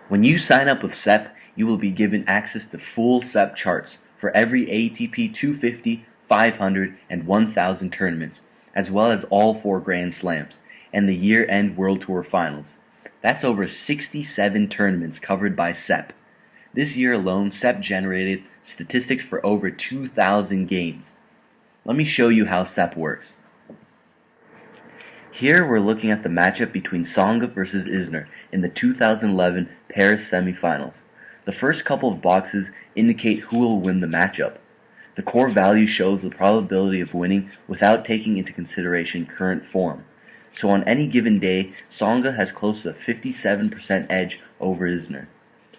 When you sign up with CEP, you will be given access to full CEP charts for every ATP 250, 500, and 1000 tournaments, as well as all 4 Grand Slams, and the year-end World Tour Finals. That's over 67 tournaments covered by CEP. This year alone, CEP generated statistics for over 2,000 games. Let me show you how CEP works. Here we're looking at the matchup between Tsonga versus Isner in the 2011 Paris semifinals. The first couple of boxes indicate who will win the matchup. The core value shows the probability of winning without taking into consideration current form. So on any given day, Tsonga has close to a 57% edge over Isner.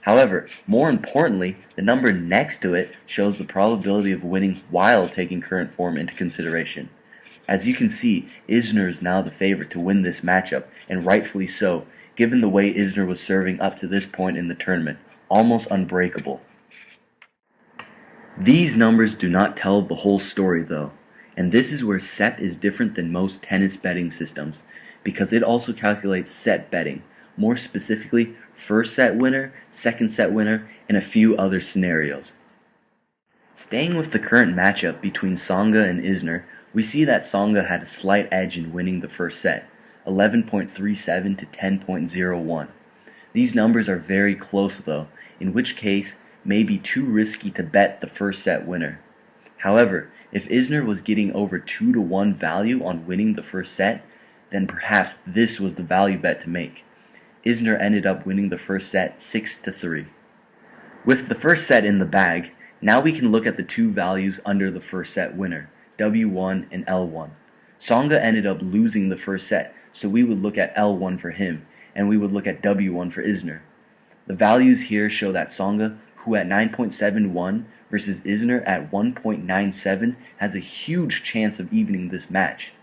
However, more importantly, the number next to it shows the probability of winning while taking current form into consideration. As you can see, Isner is now the favorite to win this matchup, and rightfully so, given the way Isner was serving up to this point in the tournament, almost unbreakable. These numbers do not tell the whole story though, and this is where CEP is different than most tennis betting systems, because it also calculates set betting, more specifically first set winner, second set winner, and a few other scenarios. Staying with the current matchup between Tsonga and Isner, we see that Tsonga had a slight edge in winning the first set, 11.37 to 10.01. These numbers are very close though, in which case may be too risky to bet the first set winner. However, if Isner was getting over 2-to-1 value on winning the first set, then perhaps this was the value bet to make. Isner ended up winning the first set 6-3. With the first set in the bag, now we can look at the two values under the first set winner, W1 and L1. Tsonga ended up losing the first set, so we would look at L1 for him, and we would look at W1 for Isner. The values here show that Tsonga, who at 9.71 versus Isner at 1.97, has a huge chance of evening this match.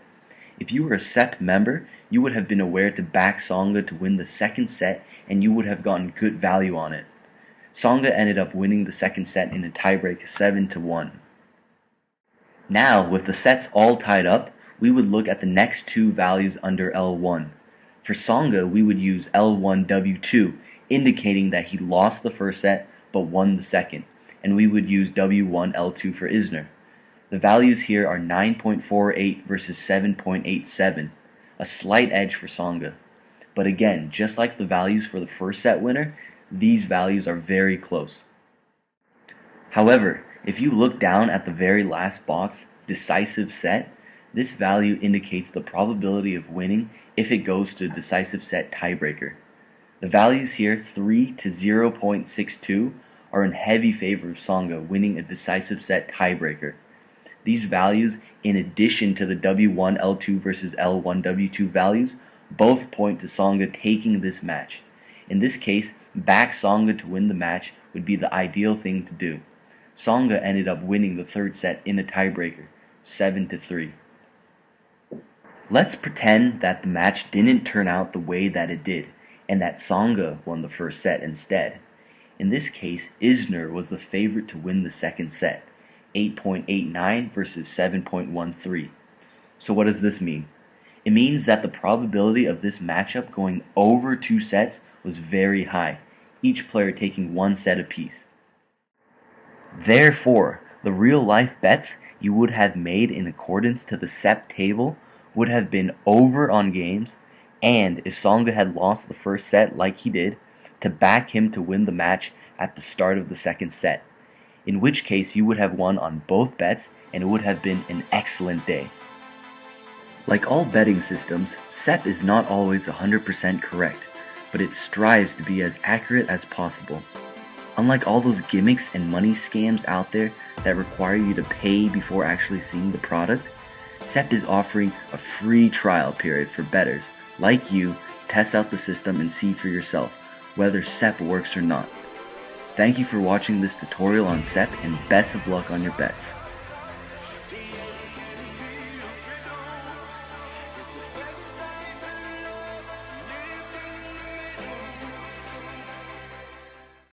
If you were a CEP member, you would have been aware to back Tsonga to win the second set, and you would have gotten good value on it. Tsonga ended up winning the second set in a tiebreak 7-1. Now, with the sets all tied up, we would look at the next two values under L1. For Tsonga, we would use L1W2, indicating that he lost the first set but won the second, and we would use W1L2 for Isner. The values here are 9.48 versus 7.87, a slight edge for Tsonga. But again, just like the values for the first set winner, these values are very close. However, if you look down at the very last box, decisive set, this value indicates the probability of winning if it goes to a decisive set tiebreaker. The values here, 3 to 0.62, are in heavy favor of Tsonga winning a decisive set tiebreaker. These values, in addition to the W1L2 versus L1W2 values, both point to Tsonga taking this match. In this case, back Tsonga to win the match would be the ideal thing to do. Tsonga ended up winning the third set in a tiebreaker, 7-3. Let's pretend that the match didn't turn out the way that it did, and that Tsonga won the first set instead. In this case, Isner was the favorite to win the second set, 8.89 versus 7.13. So what does this mean? It means that the probability of this matchup going over 2 sets was very high, each player taking 1 set apiece. Therefore, the real-life bets you would have made in accordance to the CEP table would have been over on games, and if Tsonga had lost the first set like he did, to back him to win the match at the start of the second set, in which case you would have won on both bets and it would have been an excellent day. Like all betting systems, CEP is not always 100% correct, but it strives to be as accurate as possible. Unlike all those gimmicks and money scams out there that require you to pay before actually seeing the product, CEP is offering a free trial period for bettors like you to test out the system and see for yourself whether CEP works or not. Thank you for watching this tutorial on CEP, and best of luck on your bets.